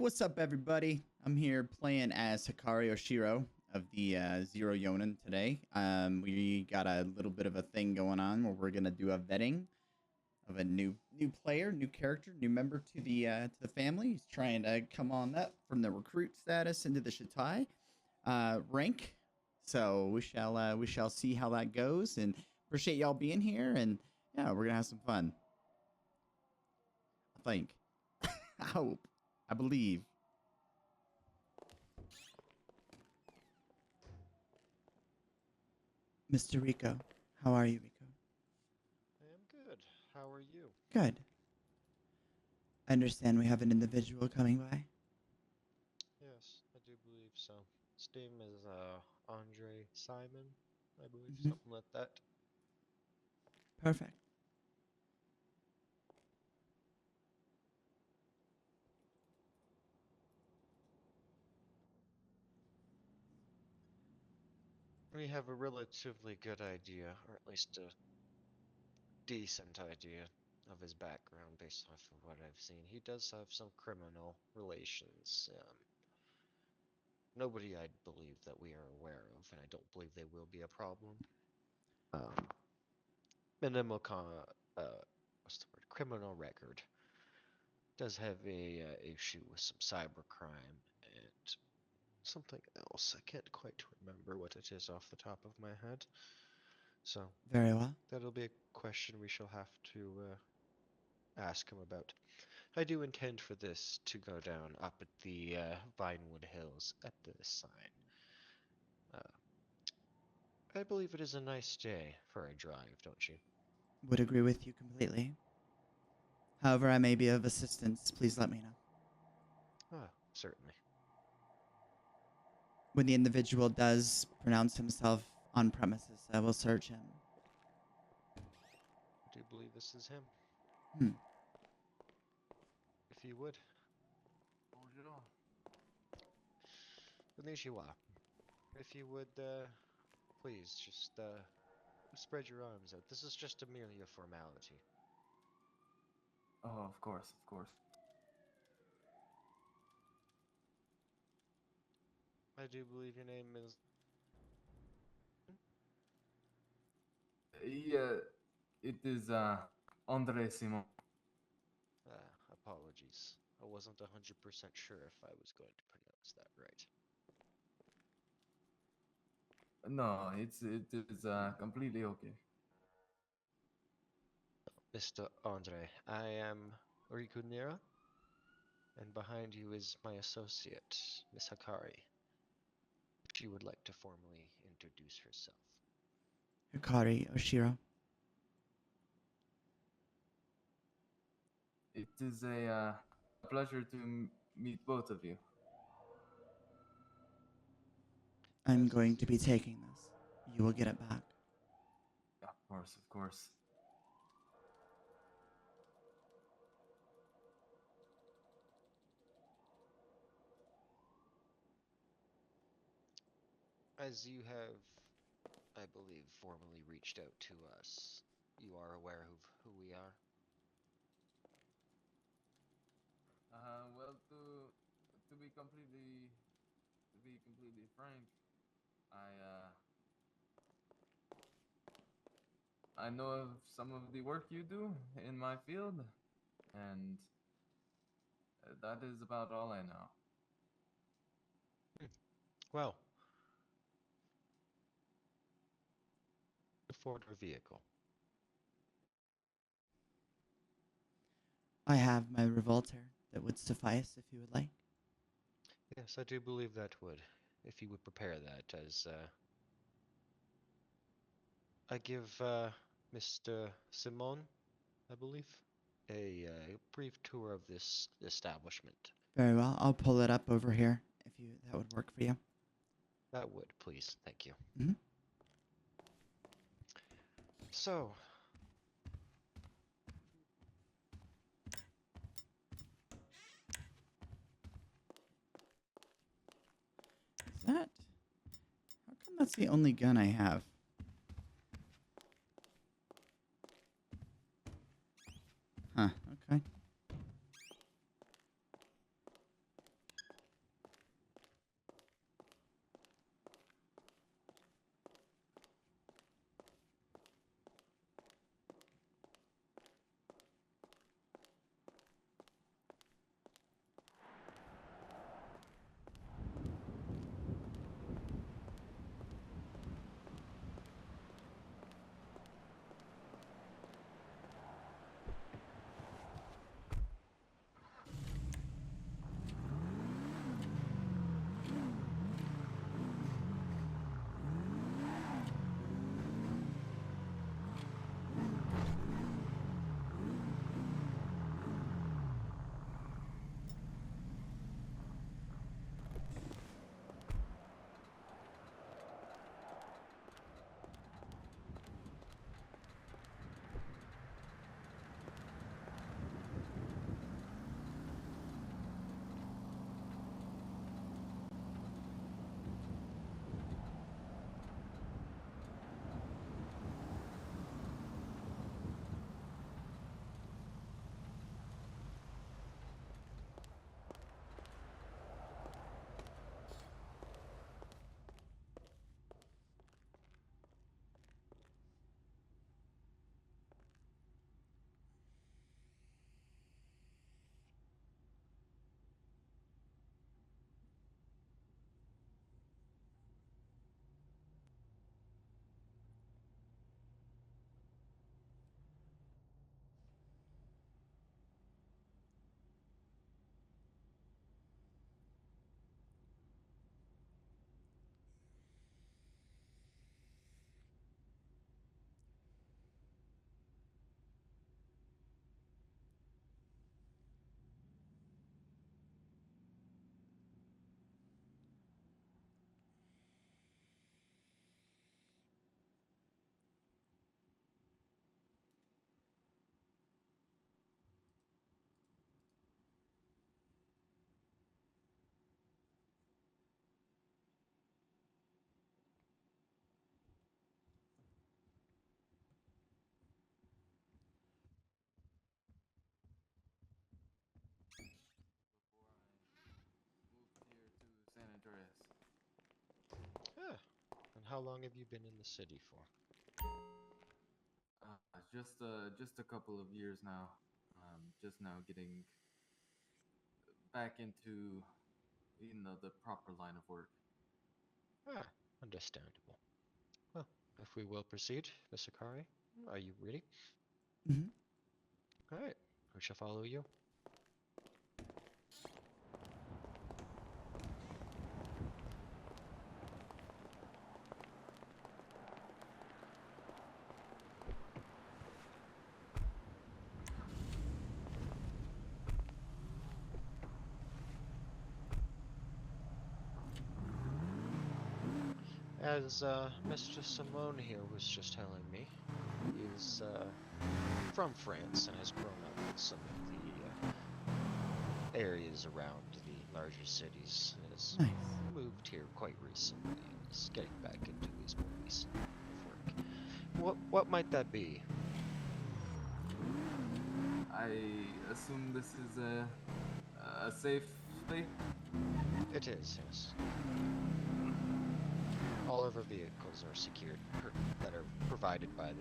What's up, everybody? I'm here playing as Hikari Oshiro of the Zero Yōnin today. We got a little bit of a thing going on where we're gonna do a vetting of a new player, new character, new member to the family. He's trying to come on up from the recruit status into the Shitai rank. So we shall see how that goes. And appreciate y'all being here. And yeah, we're gonna have some fun. I think. I hope. I believe. Mr. Rico, how are you, Rico? I am good. How are you? Good. I understand we have an individual coming by. Yes, I do believe so. His name is Andre Simon, I believe, Mhm. something like that. Perfect. We have a relatively good idea, or at least a decent idea, of his background based off of what I've seen. He does have some criminal relations. Nobody I believe that we are aware of, and I don't believe they will be a problem. Um, minimal what's the word? Criminal record. Does have a issue with some cybercrime and something else. I can't quite remember what it is off the top of my head. So Very well. that'll be a question we shall have to ask him about. I do intend for this to go down up at the Vinewood Hills at the sign. I believe it is a nice day for a drive, don't you? Would agree with you completely. However, I may be of assistance. Please let me know. Ah, certainly. When the individual does pronounce himself on premises, I will search him. I do believe this is him. Hmm. If you would. Bonjour. Konnichiwa. If you would, please just spread your arms out. This is just merely a formality. Oh, of course, of course. I do believe your name is. Yeah, it is Andre Simon. Apologies. I wasn't 100% sure if I was going to pronounce that right. No, it is completely okay. Mr. Andre, I am Rikunira, and behind you is my associate, Miss Hakari. She would like to formally introduce herself. Hikari Oshiro. It is a pleasure to meet both of you. I'm As going is to be taking this. You will get it back. Of course, of course. As you have, I believe, formally reached out to us, you are aware of who we are? Well, to be completely frank, I I know of some of the work you do in my field, and that is about all I know. Well, afford our vehicle. I have my revolter that would suffice if you would like. Yes, I do believe that would. If you would prepare that as I give Mr. Simon, I believe, a brief tour of this establishment. Very well. I'll pull it up over here if you that would work for you. That would, please. Thank you. Mhm. So, Is that? How come that's the only gun I have? Huh. Okay. how long have you been in the city for? Just a couple of years now. Just now getting back into, the proper line of work. Ah, understandable. Well, if we will proceed, Miss Akari, are you ready? Mhm. Alright, who shall follow you? As Mr. Simone here was just telling me, he's from France and has grown up in some of the areas around the larger cities, and has Nice. moved here quite recently and is getting back into his more recent line of work. What might that be? I assume this is a safe space. It is, yes. All of our vehicles are secured, that are provided by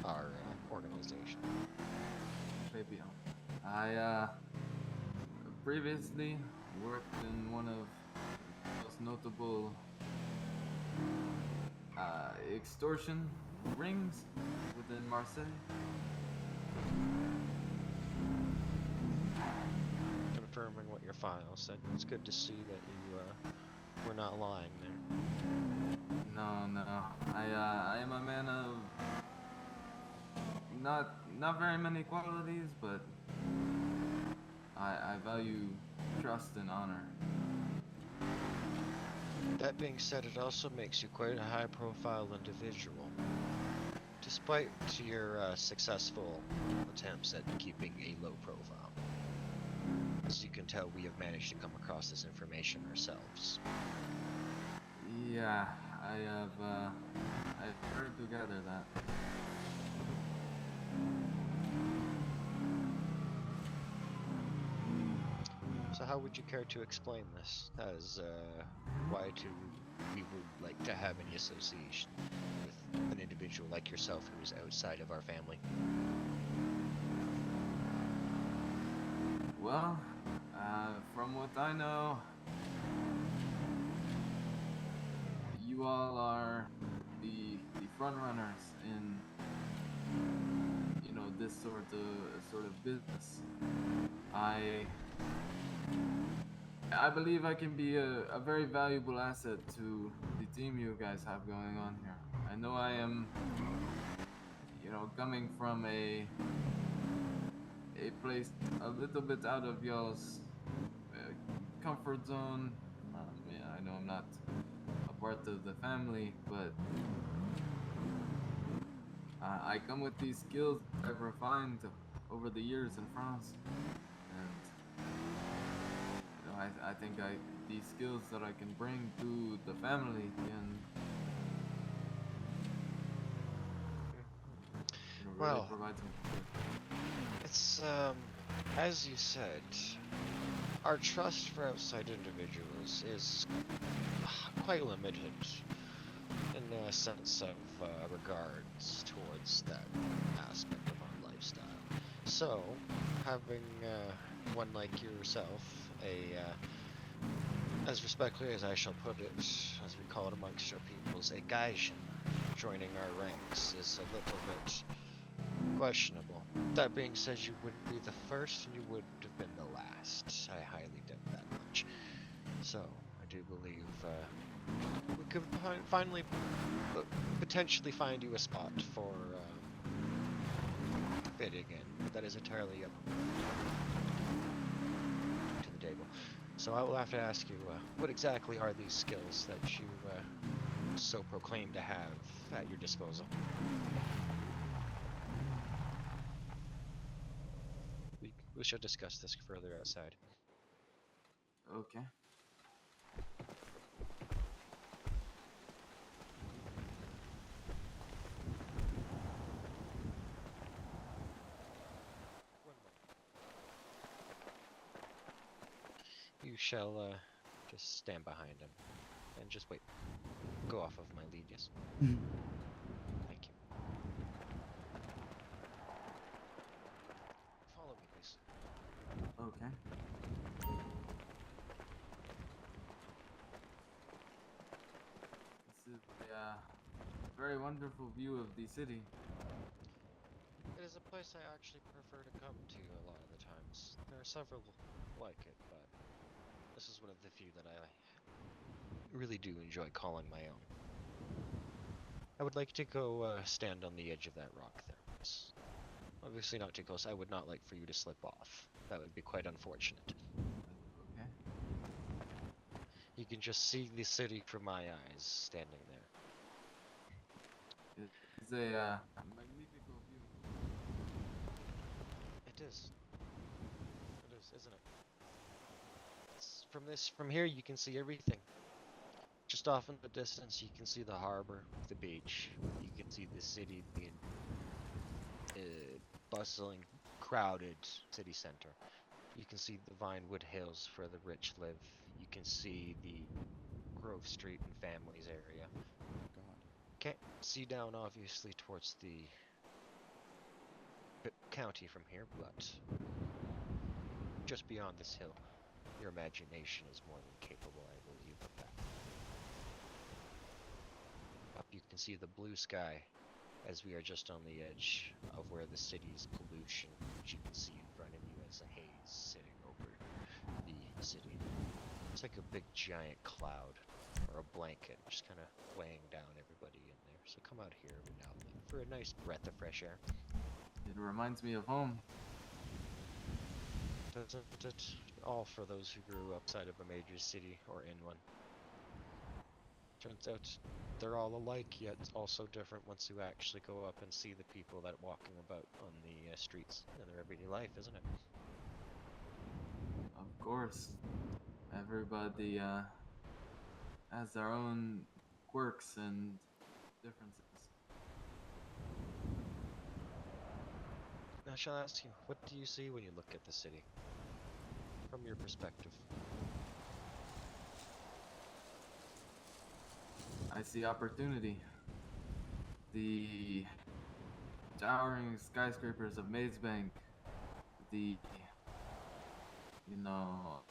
our organization. Très bien. I previously worked in one of the most notable extortion rings within Marseille. Confirming what your file said. It's good to see that you were not lying there. No. I am a man of not very many qualities, but I value trust and honor. That being said, it also makes you quite a high-profile individual. Despite your successful attempts at keeping a low profile. As you can tell, we have managed to come across this information ourselves. Yeah, I've heard to gather that. So how would you care to explain this as why we would like to have any association with an individual like yourself who is outside of our family? Well, from what I know, you all are the front runners in this sort of business. I believe I can be a very valuable asset to the team you guys have going on here. I know I am, coming from a place a little bit out of y'all's comfort zone. Yeah, I know I'm not a part of the family, but I come with these skills I've refined over the years in France, and I think these skills that I can bring to the family can really Well, provide some. it's as you said, our trust for outside individuals is quite limited in a sense of regards towards that aspect of our lifestyle. So, having one like yourself, as respectfully as I shall put it, as we call it amongst our peoples, a Gaijin joining our ranks is a little bit questionable. That being said, you wouldn't be the first, and you wouldn't have been the last. I highly doubt that much. So, I do believe we could finally potentially find you a spot for fitting in. But that is entirely up to the table. So I will have to ask you, what exactly are these skills that you so proclaim to have at your disposal? We shall discuss this further outside. Okay. You shall just stand behind him and just wait. go off of my lead, yes. Mhm. Thank you. Follow me, please. Okay. This is a very wonderful view of the city. It is a place I actually prefer to come to a lot of the times. There are several like it, but this is one of the few that I really do enjoy calling my own. I would like to go stand on the edge of that rock there. It's obviously not too close. I would not like for you to slip off. That would be quite unfortunate. Okay. You can just see the city from my eyes standing there. It's a magnifico view. It is. It is, isn't it? From here, you can see everything. Just off in the distance, you can see the harbor, the beach. You can see the city being bustling, crowded city center. You can see the Vinewood Hills where the rich live. You can see the Grove Street and Families area. God. Can't see down, obviously, towards the county from here, but just beyond this hill, your imagination is more than capable, I believe, of that. Up you can see the blue sky, as we are just on the edge of where the city's pollution, which you can see in front of you as a haze sitting over the city. It's like a big giant cloud, or a blanket, just kind of weighing down everybody in there. So come out here every now and then for a nice breath of fresh air. It reminds me of home. Doesn't it? All for those who grew outside of a major city or in one. Turns out they're all alike, yet also different once you actually go up and see the people that walking about on the streets in their everyday life, isn't it? Of course. Everybody has their own quirks and differences. Now, shall I ask you, what do you see when you look at the city? From your perspective. I see opportunity. The towering skyscrapers of Mazebank, the, you know,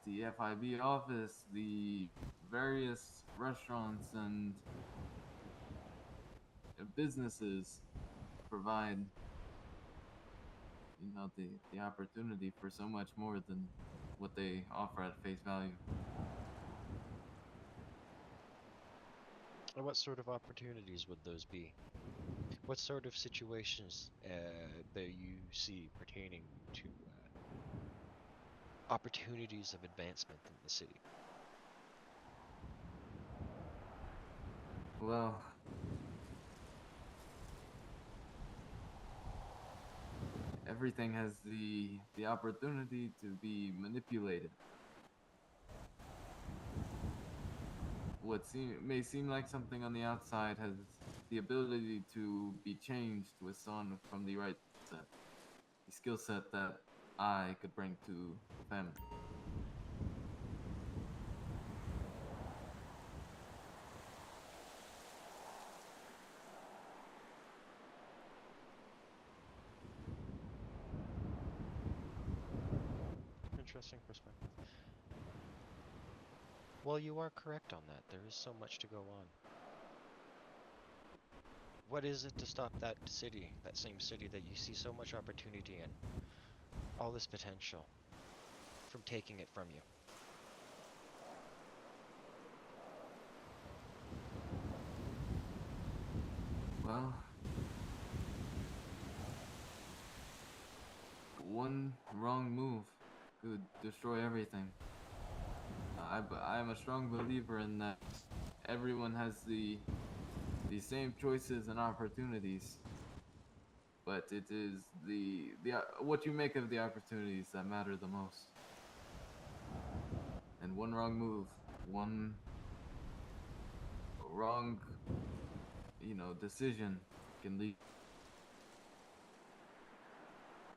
the FIB office, the various restaurants and businesses provide, the opportunity for so much more than what they offer at face value. And what sort of opportunities would those be? What sort of situations that you see pertaining to opportunities of advancement in the city? Well, everything has the opportunity to be manipulated. What may seem like something on the outside has the ability to be changed with someone from the right set, the skill set that I could bring to the family. Interesting perspective. Well, you are correct on that. There is so much to go on. What is it to stop that city, that same city that you see so much opportunity in, all this potential, from taking it from you? Well, one wrong move could destroy everything. I'm a strong believer in that everyone has the same choices and opportunities, but it is the what you make of the opportunities that matter the most. And one wrong move, one wrong, decision can lead.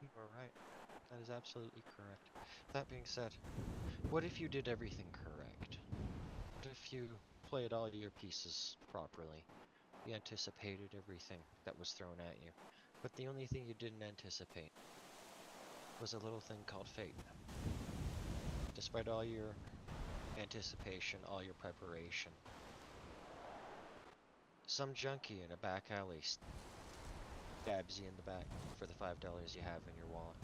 You are right. That is absolutely correct. That being said, what if you did everything correct? What if you played all your pieces properly? You anticipated everything that was thrown at you. But the only thing you didn't anticipate was a little thing called fate. Despite all your anticipation, all your preparation, some junkie in a back alley stabs you in the back for the $5 you have in your wallet.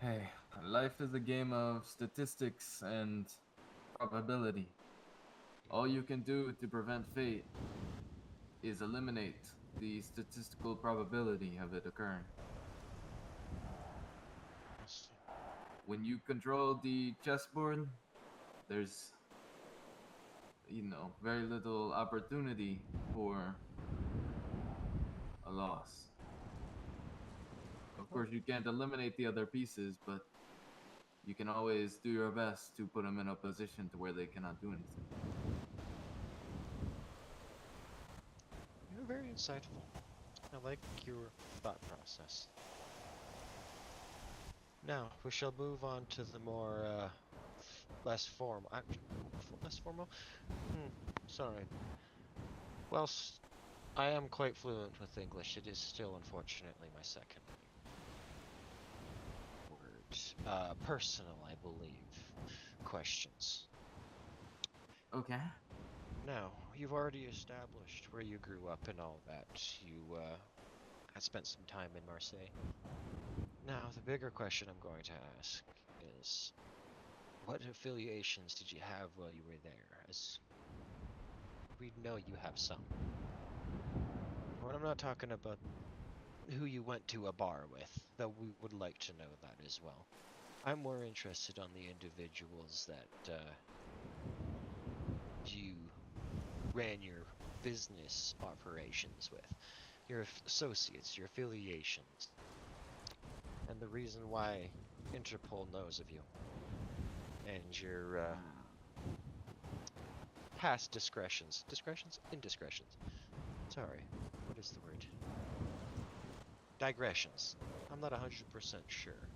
Hey, life is a game of statistics and probability. All you can do to prevent fate is eliminate the statistical probability of it occurring. Yes. When you control the chessboard, there's, very little opportunity for a loss. Of course, you can't eliminate the other pieces, but you can always do your best to put them in a position to where they cannot do anything. You're very insightful. I like your thought process. Now, we shall move on to the more, less formal. Less formal? Sorry. Whilst I am quite fluent with English, it is still unfortunately my second word. Personal, I believe. Questions. Okay. Now, you've already established where you grew up and all that. You, had spent some time in Marseille. Now, the bigger question I'm going to ask is, what affiliations did you have while you were there? As we know you have some. Well, I'm not talking about who you went to a bar with, though we would like to know that as well. I'm more interested on the individuals that you ran your business operations with, your associates, your affiliations, and the reason why Interpol knows of you, and your past indiscretions. Sorry, what is the word? Digressions. I'm not 100% sure.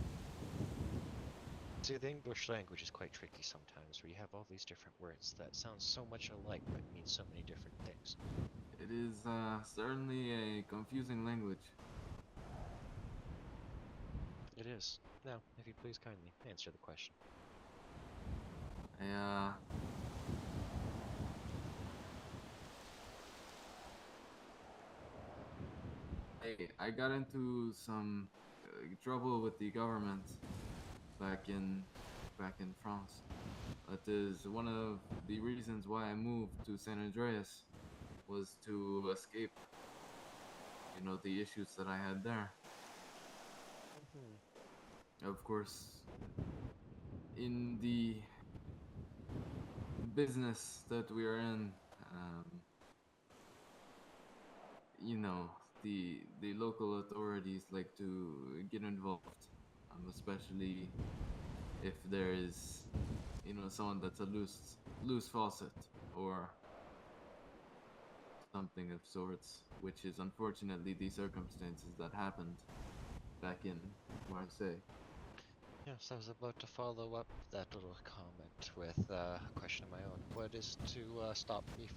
See, the English language is quite tricky sometimes, where you have all these different words that sound so much alike but mean so many different things. It is certainly a confusing language. It is. Now, if you please kindly answer the question. I got into some trouble with the government back in France. That is one of the reasons why I moved to San Andreas, was to escape, the issues that I had there. Of course, in the business that we are in, the local authorities like to get involved, especially if there is, someone that's a loose faucet or something of sorts, which is unfortunately the circumstances that happened back in Marseille. Yes, I was about to follow up that little comment with a question of my own. What is to stop me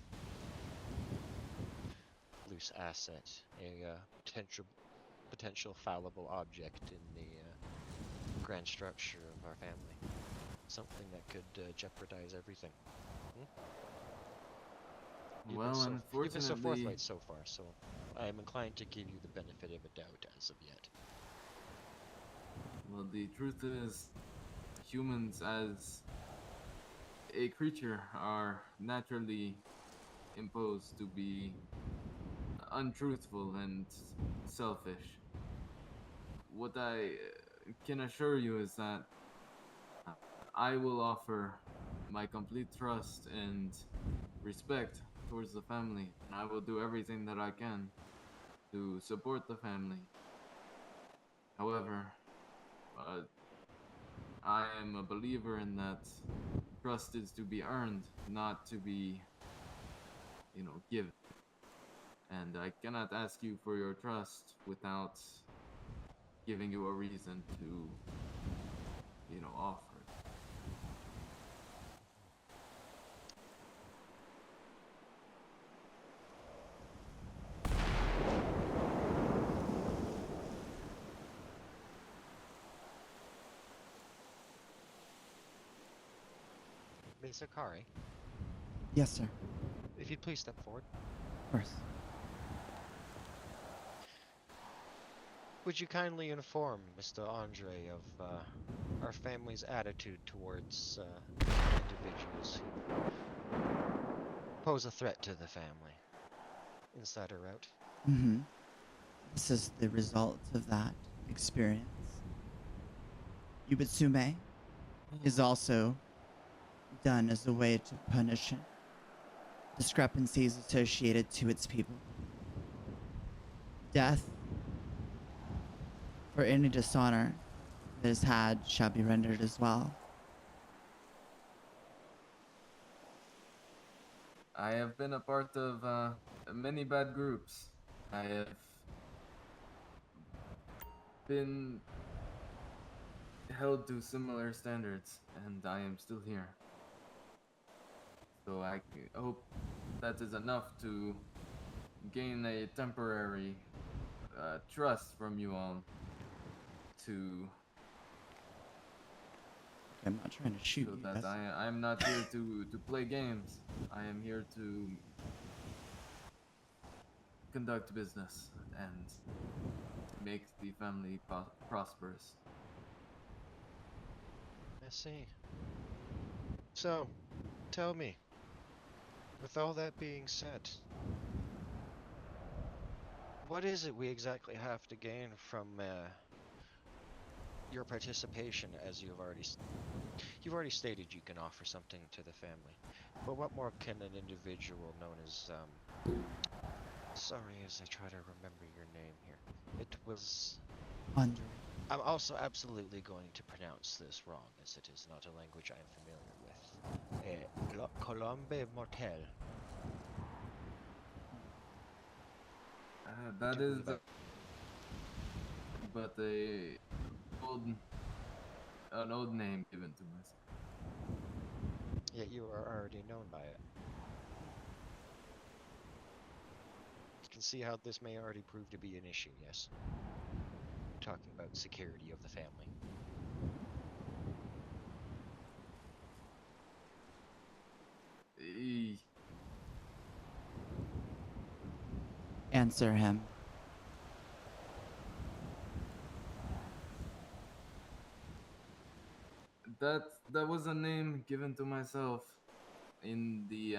loose asset, a potential fallible object in the grand structure of our family? Something that could jeopardize everything. You've been so forthright so far, so I am inclined to give you the benefit of a doubt as of yet. Well, the truth is, humans as a creature are naturally imposed to be untruthful and selfish. What I can assure you is that I will offer my complete trust and respect towards the family, and I will do everything that I can to support the family. However, I am a believer in that trust is to be earned, not to be, given. And I cannot ask you for your trust without giving you a reason to, offer it. Ms. Akari, Yes, sir. if you'd please step forward. Of course. Would you kindly inform Mr. Andre of our family's attitude towards individuals who pose a threat to the family, inside or out? Mm-hmm. This is the result of that experience. Yubitsume is also done as a way to punish discrepancies associated to its people. Death for any dishonor that is had shall be rendered as well. I have been a part of many bad groups. I have been held to similar standards, and I am still here. So I hope that is enough to gain a temporary trust from you all to I'm not trying to shoot show you. that I'm not here to play games. I am here to conduct business and make the family prosperous. I see. So, tell me, with all that being said, what is it we exactly have to gain from your participation, as you've already stated you can offer something to the family, but what more can an individual known as sorry, as I try to remember your name here. It was... Andre. I'm also absolutely going to pronounce this wrong, as it is not a language I am familiar with. Colombe Mortel. That Do you is believe but an old name given to myself. Yet you are already known by it. You can see how this may already prove to be an issue, yes? We're talking about security of the family. Answer him. That was a name given to myself in the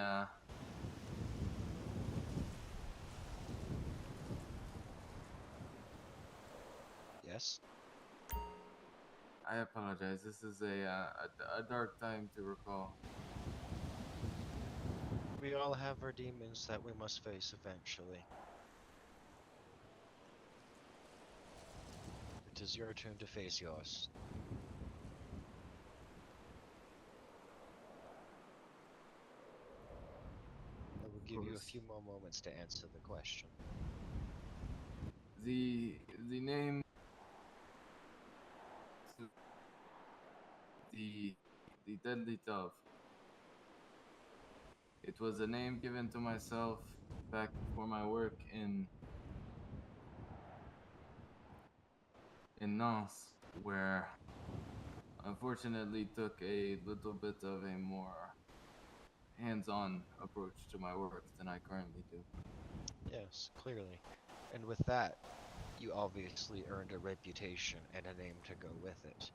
Yes? I apologize. This is a dark time to recall. We all have our demons that we must face eventually. It is your turn to face yours. I will give you a few more moments to answer the question. The name the deadly dove. It was a name given to myself back for my work in Nantes, where unfortunately took a little bit of a more hands-on approach to my work than I currently do. Yes, clearly. And with that, you obviously earned a reputation and a name to go with it.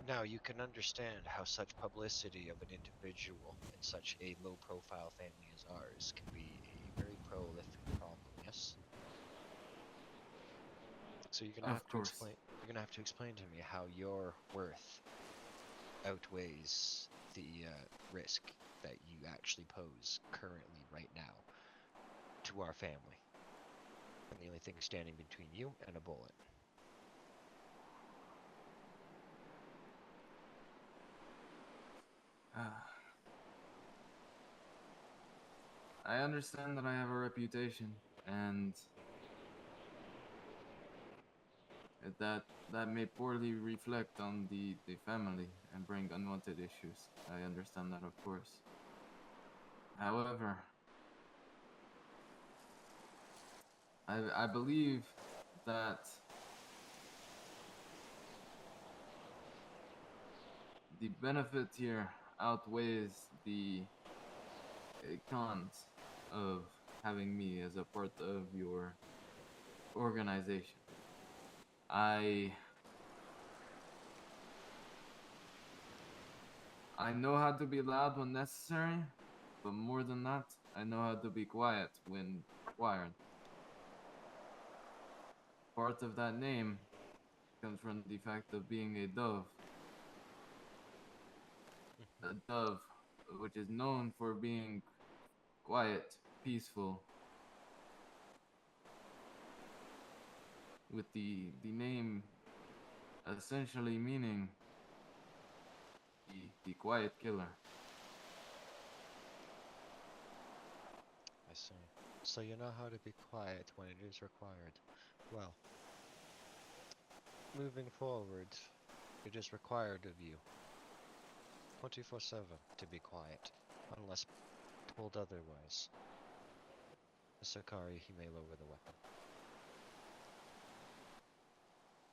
Now you can understand how such publicity of an individual in such a low-profile family as ours can be a very prolific problem, yes? So you're gonna Of have to course. explain. You're gonna have to explain to me how your worth outweighs the risk that you actually pose currently, right now, to our family. And the only thing standing between you and a bullet. I understand that I have a reputation, and That may poorly reflect on the family and bring unwanted issues. I understand that, of course. However, I believe that the benefit here outweighs the cons of having me as a part of your organization. I I know how to be loud when necessary, but more than that, I know how to be quiet when required. Part of that name comes from the fact of being a dove. A dove, which is known for being quiet, peaceful, with the name essentially meaning the quiet killer. I see. So you know how to be quiet when it is required. Well, moving forward, it is required of you 24/7 to be quiet, unless told otherwise. Sakari, he may lower the weapon.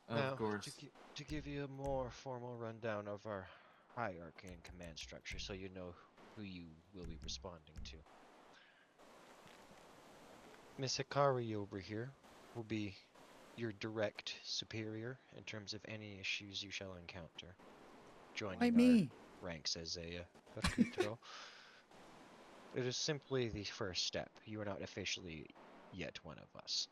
Of Now, course. to give you a more formal rundown of our hierarchy and command structure so you know who you will be responding to. Miss Hikari over here will be your direct superior in terms of any issues you shall encounter, Why joining our me? ranks as a recruiter. It is simply the first step. You are not officially yet one of us.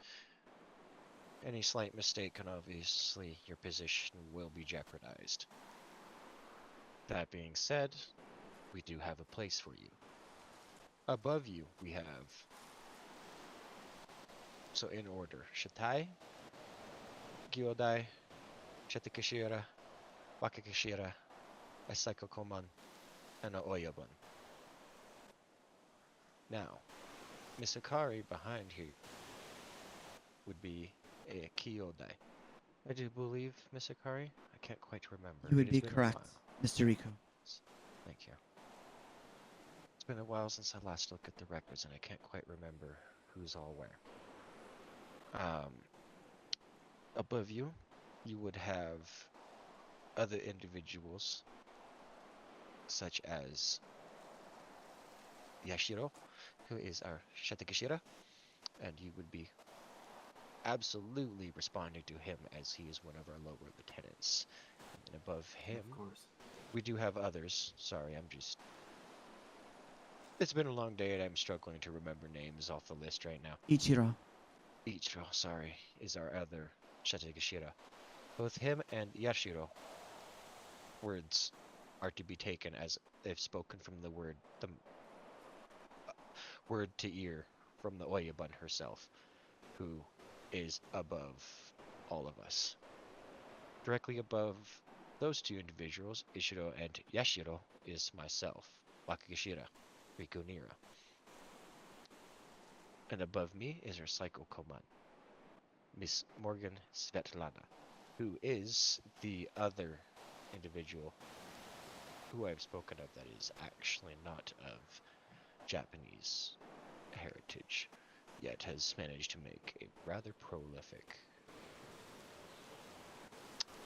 Any slight mistake and obviously your position will be jeopardized. That being said, we do have a place for you. Above you we have, so in order, Shitai, Gyodai, Shetakashira, Wakakashira, a Psychokoman, and a Oyabun. Now, Misakari behind here would be a Kyodai. I do believe, Misakari? I can't quite remember. You would It has be been a correct, while. Mr. Rico. Thank you. It's been a while since I last looked at the records and I can't quite remember who's all where. Above you, you would have other individuals such as Yashiro, who is our Shatakashira, and you would be absolutely responding to him as he is one of our lower lieutenants. And above him, Of course. we do have others. Sorry, it's been a long day and I'm struggling to remember names off the list right now. Ichiro. Ichiro, sorry, is our other Shatakashira. Both him and Yashiro words are to be taken as if spoken from the word to ear from the Oyabun herself, who is above all of us. Directly above those two individuals, Ishiro and Yashiro, is myself, Wakagashira, Rikonira. And above me is our Psycho Koman, Miss Morgan Svetlana, who is the other individual who I've spoken of that is actually not of Japanese heritage, yet has managed to make a rather prolific,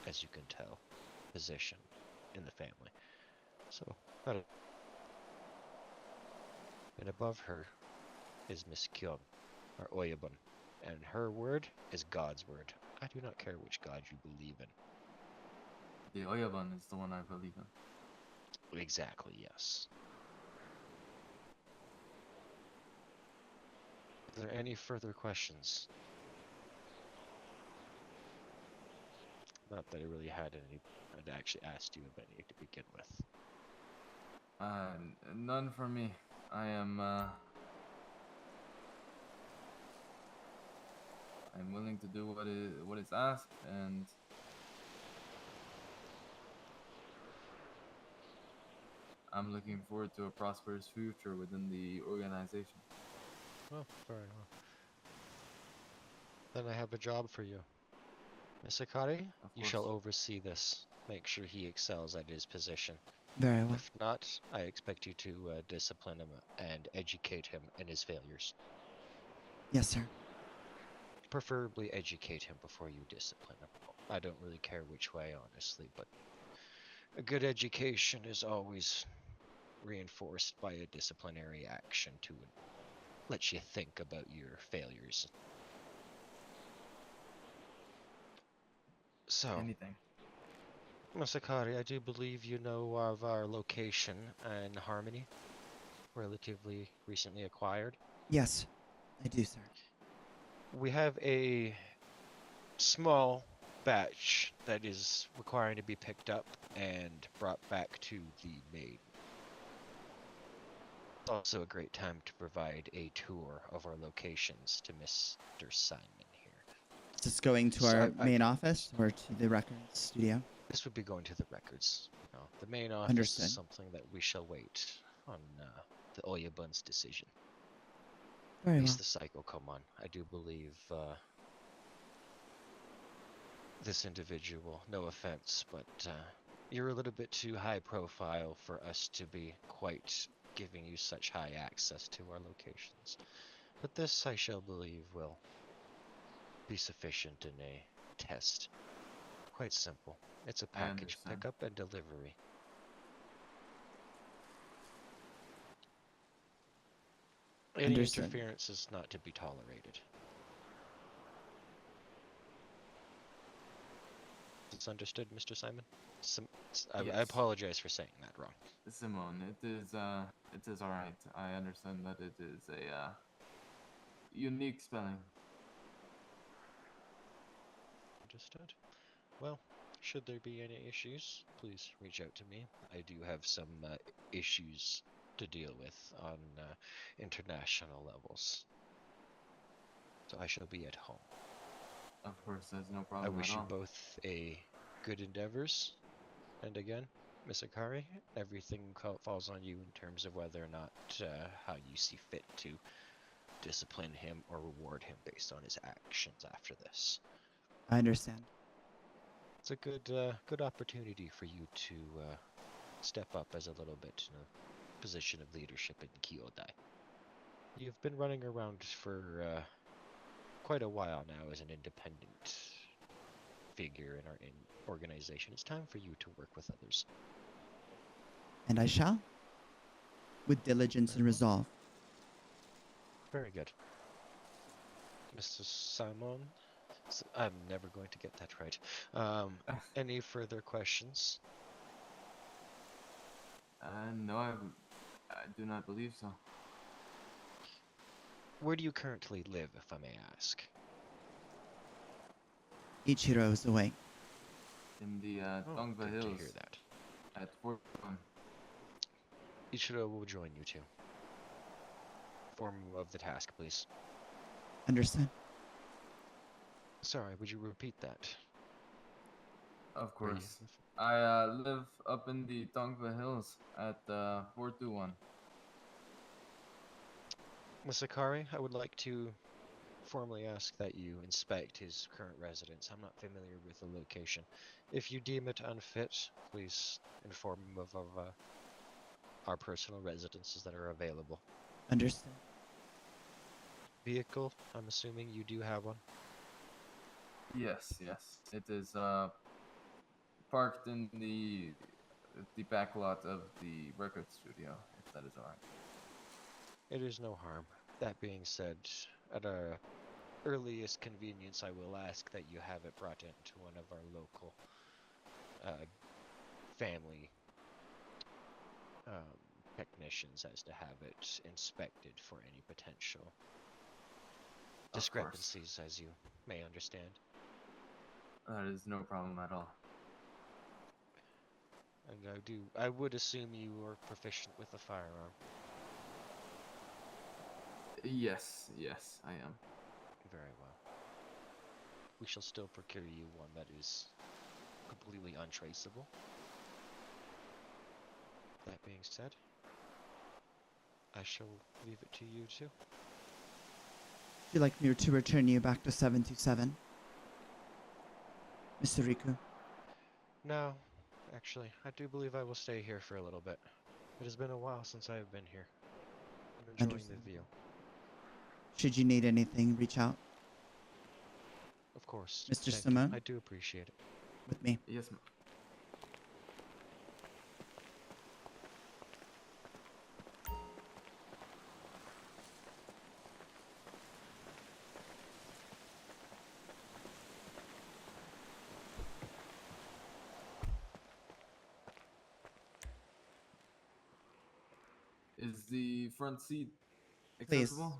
as you can tell, position in the family. So, and above her is Miss Kyon, our Oyabun, and her word is God's word. I do not care which God you believe in. The Oyaban is the one I believe in. Exactly, yes. Are there any further questions? Not that I really had any. I'd actually asked you of any to begin with. None for me. I am, I'm willing to do what is asked, and I'm looking forward to a prosperous future within the organization. Well, very well. Then I have a job for you. Miss Akari, Of you shall course. oversee this. Make sure he excels at his position. Very well. If not, I expect you to discipline him and educate him in his failures. Yes, sir. Preferably educate him before you discipline him. I don't really care which way, honestly, but a good education is always reinforced by a disciplinary action to let you think about your failures. So, Anything. Masakari, I do believe you know of our location in Harmony, relatively recently acquired. Yes, I do, sir. We have a small batch that is requiring to be picked up and brought back to the main. Also a great time to provide a tour of our locations to Mr. Simon here. Is this going to So our main office or to the records studio? This would be going to the records. You know, the main office Understood. is something that we shall wait on the Oyabun's decision. Very At well. least the cycle come on. I do believe this individual, no offense, but you're a little bit too high profile for us to be quite giving you such high access to our locations. But this, I shall believe, will be sufficient in a test. Quite simple. It's a I package understand. pickup and delivery. Any Understood. interference is not to be tolerated. Is this understood, Mr. Simon? I Yes. apologize for saying that wrong. Simone, it is alright. I understand that it is a unique spelling. Understood. Well, should there be any issues, please reach out to me. I do have some issues to deal with on international levels. So I shall be at home. Of course, there's no I problem wish at you all. both a good endeavors. And again, Miss Akari, everything falls on you in terms of whether or not how you see fit to discipline him or reward him based on his actions after this. I understand. It's a good opportunity for you to step up as a little bit in a position of leadership in Kyodai. You've been running around for quite a while now as an independent figure in our organization. It's time for you to work with others. And I shall. With diligence and Very well. resolve. Very good. Mr. Simon, I'm never going to get that right. Any further questions? No, I do not believe so. Where do you currently live, if I may ask? Ichiro is away. In the Dongba good Hills to hear that. at Fort One. Ichiro will join you too. Form of the task, please. Understood. Sorry, would you repeat that? Of Where you course. live? I live up in the Dongba Hills at 421. Miss Akari, I would like to formally ask that you inspect his current residence. I'm not familiar with the location. If you deem it unfit, please inform him of our personal residences that are available. Understood. Vehicle, I'm assuming you do have one. Yes, yes. It is parked in the back lot of the record studio, if that is alright. It is no harm. That being said, at our earliest convenience, I will ask that you have it brought into one of our local family technicians as to have it inspected for any potential discrepancies, as you may understand. That is no problem at all. And I would assume you are proficient with a firearm. Yes, yes, I am. Very well. We shall still procure you one that is completely untraceable. That being said, I shall leave it to you too. Would you like me to return you back to 727? Mr. Riku? No, actually, I do believe I will stay here for a little bit. It has been a while since I have been here. I'm enjoying the Understandable. view. Should you need anything, reach out. Of course. Mr. Thank you. Simone? I do appreciate it. With me. Yes, ma'am. Is the front seat Please. accessible?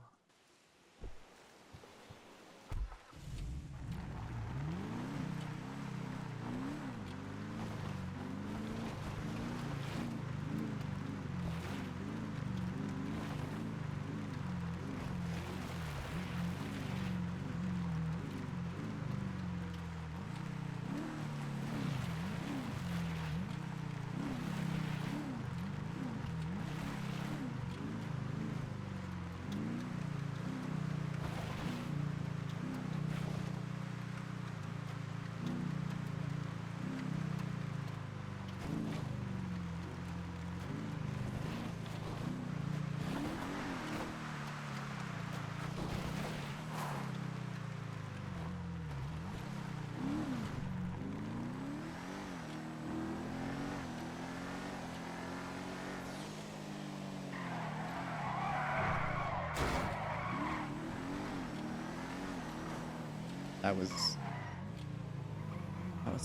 That was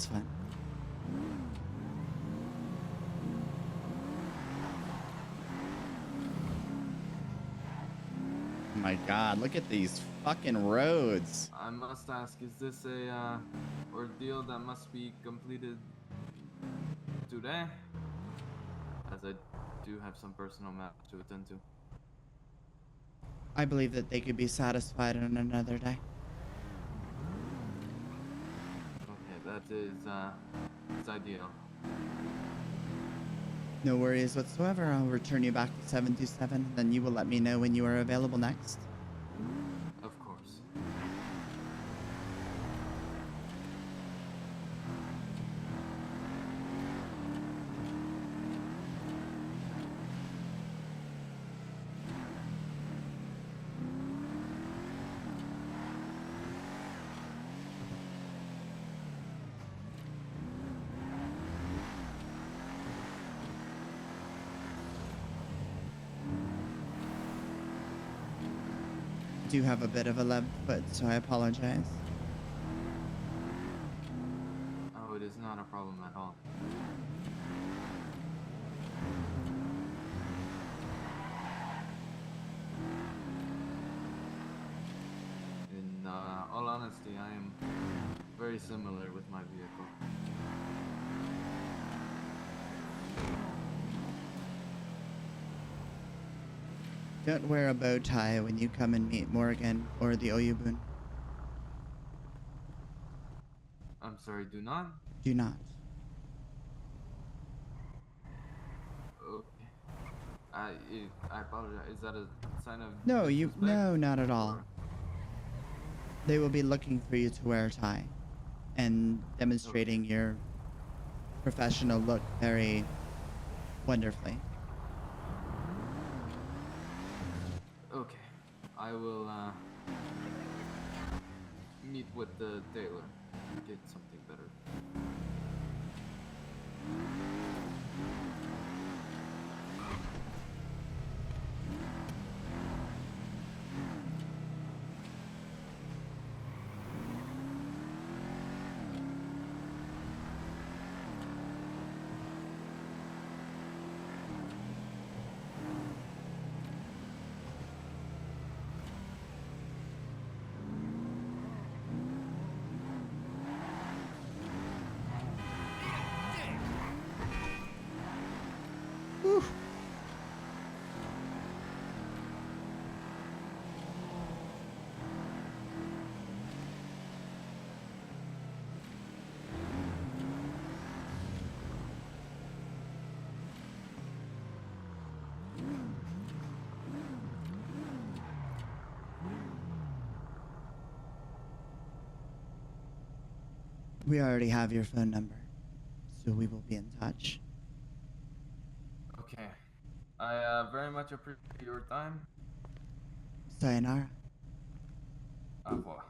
fun. Oh my god, look at these fucking roads. I must ask, is this a ordeal that must be completed today? As I do have some personal matters to attend to. I believe that they could be satisfied on another day. Okay, that is ideal. No worries whatsoever. I'll return you back to 727. Then you will let me know when you are available next. Of course. I do have a bit of a left foot, so I apologize. Oh, it is not a problem at all. In all honesty, I am very similar with my vehicle. Don't wear a bow tie when you come and meet Morgan or the Oyubun. I'm sorry, do not? Do not. Okay. I apologize. Is that a sign of No, disrespect? no, not at all. Or- They will be looking for you to wear a tie and demonstrating your professional look very wonderfully. Okay. I will meet with the tailor. Get something better. We already have your phone number, so we will be in touch. Okay. I very much appreciate your time. Sayonara. Au revoir.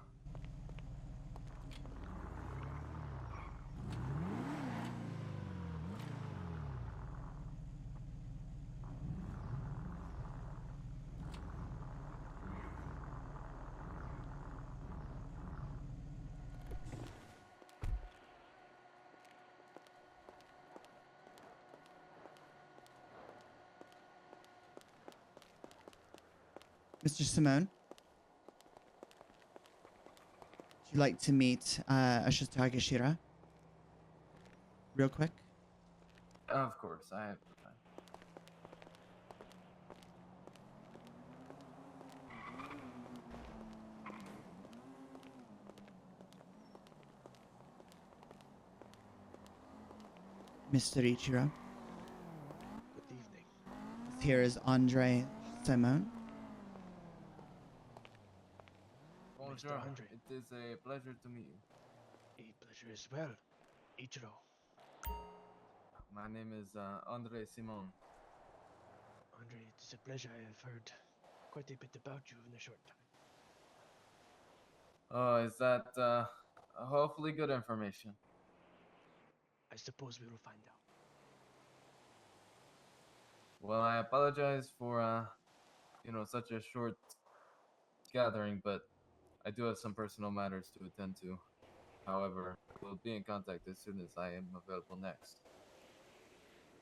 Mr. Simone, would you like to meet Ashita Takashira? Real quick? Of course, I have the time. Mr. Ichiro. Good evening. Here is Andre Simone. Bonjour. Andre. It is a pleasure to meet you. A pleasure as well. Ichiro. My name is Andre Simon. Andre, it is a pleasure. I have heard quite a bit about you in a short time. Oh, is that hopefully good information? I suppose we will find out. Well, I apologize for such a short gathering, but I do have some personal matters to attend to. However, we'll be in contact as soon as I am available next.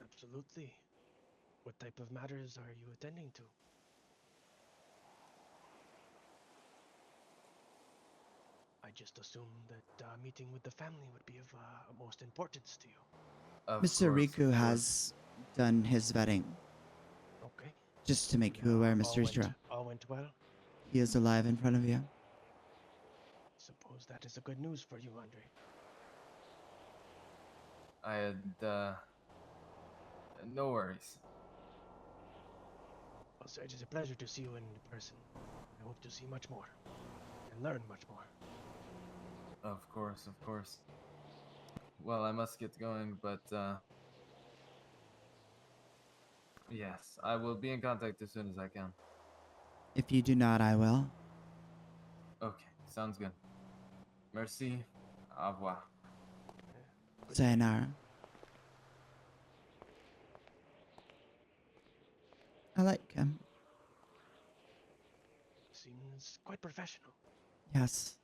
Absolutely. What type of matters are you attending to? I just assumed that meeting with the family would be of utmost importance to you. Of Mr. course, Riku of course. has done his vetting. Okay. Just to make you aware, Mr. Ichiro. All went well. He is alive in front of you. Suppose that is a good news for you, Andre. I had no worries. Well, sir, it is a pleasure to see you in person. I hope to see much more and learn much more. Of course, of course. Well, I must get going, but yes, I will be in contact as soon as I can. If you do not, I will. Okay, sounds good. Merci. Au revoir. Good day. Sayonara. I like him. Seems quite professional. Yes.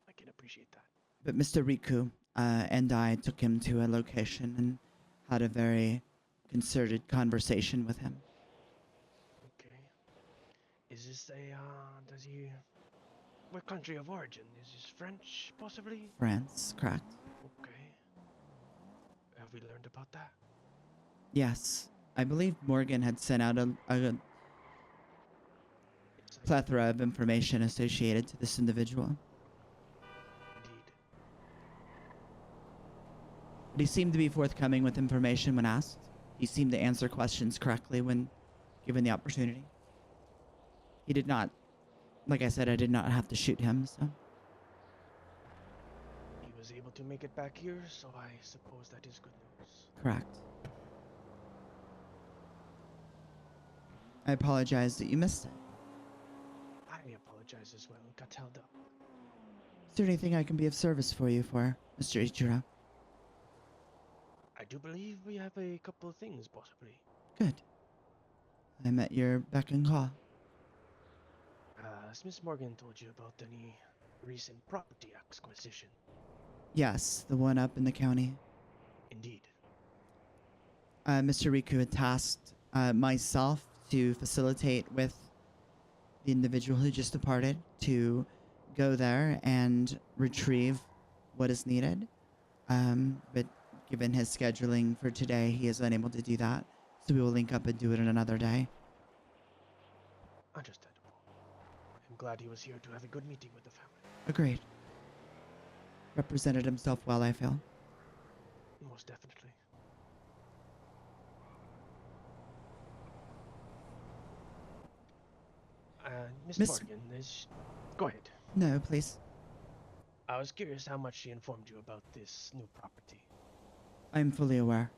I can appreciate that. But Mr. Riku and I took him to a location and had a very concerted conversation with him. Okay. Is this does he... What country of origin? Is this French, possibly? France, correct? Okay. Have we learned about that? Yes. I believe Morgan had sent out a Yes, I plethora of information associated to this individual. indeed. But he seemed to be forthcoming with information when asked. He seemed to answer questions correctly when given the opportunity. He did not, like I said, I did not have to shoot him, so. He was able to make it back here, so I suppose that is good news. Correct. I apologize that you missed it. I apologize as well. Got held up. Is there anything I can be of service for you for, Mr. Ichiro? I do believe we have a couple of things, possibly. Good. I'm at your beck and call. Has Miss Morgan told you about any recent property acquisition? Yes, the one up in the county. Indeed. Mr. Riku had tasked myself to facilitate with the individual who just departed to go there and retrieve what is needed. But given his scheduling for today, he is unable to do that. So we will link up and do it in another day. Understandable. I'm glad he was here to have a good meeting with the family. Agreed. Represented himself well, I feel. Most definitely. Miss Miss- Morgan, go ahead. No, please. I was curious how much she informed you about this new property. I'm fully aware.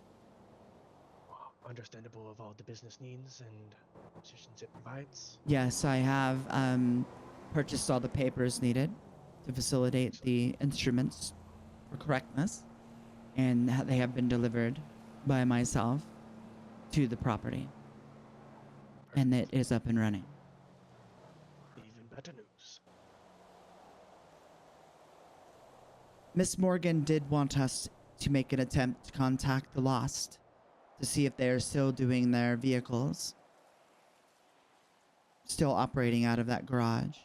Understandable of all the business needs and positions it provides. Yes, I have purchased all the papers needed to facilitate the instruments for correctness, and they have been delivered by myself to the property, and it is up and running. Even better news. Miss Morgan did want us to make an attempt to contact the Lost to see if they are still doing their vehicles, still operating out of that garage.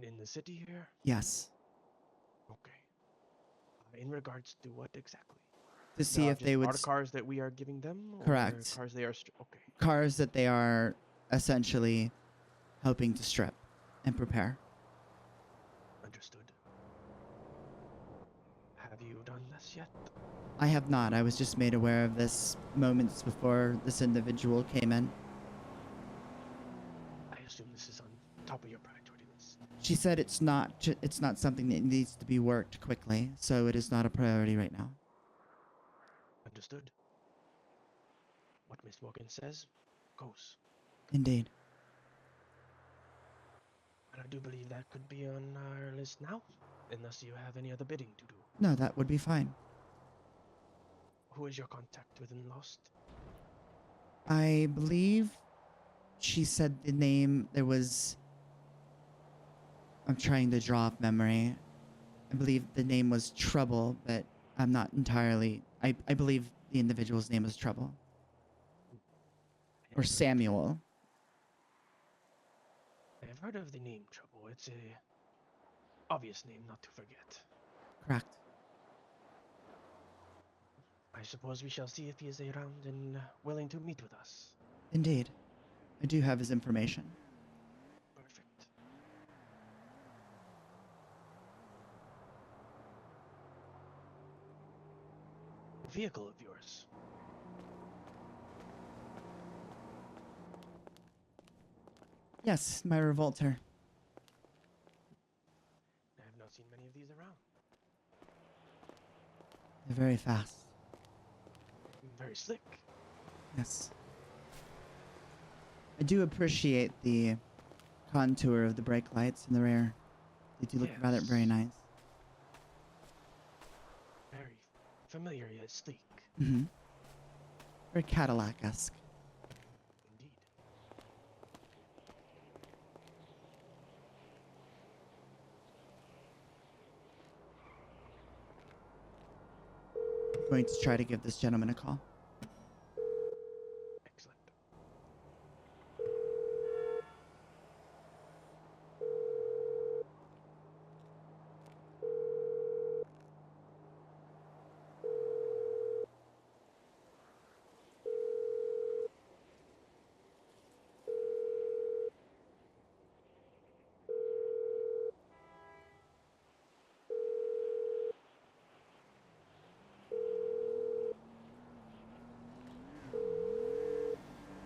In the city here? Yes, Okay. In regards to what exactly? to see if they would Are cars that we are giving them? Correct. Or cars they are... okay. cars that they are essentially helping to strip and prepare. Understood. Have you done this yet? I have not. I was just made aware of this moments before this individual came in. I assume this is on top of your priority list. She said it's not something that needs to be worked quickly, so it is not a priority right now. Understood. What Miss Morgan says goes. Indeed. And I do believe that could be on our list now, unless you have any other bidding to do. No, that would be fine. Who is your contact within Lost? I believe she said the name. I'm trying to draw off memory. I believe the name was Trouble, but I'm not entirely. I believe the individual's name was Trouble. Or Samuel. I have heard of the name Trouble. It's a obvious name not to forget. Correct. I suppose we shall see if he is around and willing to meet with us. Indeed. I do have his information. Perfect. Vehicle of yours. Yes, my Revolter. I have not seen many of these around. They're very fast. Very slick. Yes. I do appreciate the contour of the brake lights in the rear. They do look rather Yes. very nice. Very familiar yet sleek. Mm-hmm. Very Cadillac-esque. Indeed. I'm going to try to give this gentleman a call. Excellent.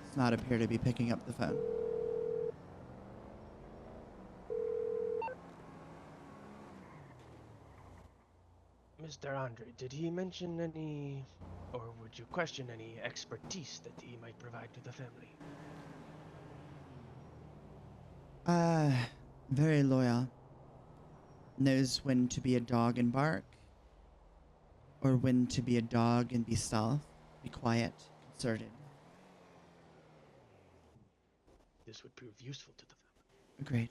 Does not appear to be picking up the phone. Mr. Andre, did he mention any, or would you question any expertise that he might provide to the family? Very loyal. Knows when to be a dog and bark, or when to be a dog and be stealth, be quiet, concerted. This would prove useful to the family. Agreed.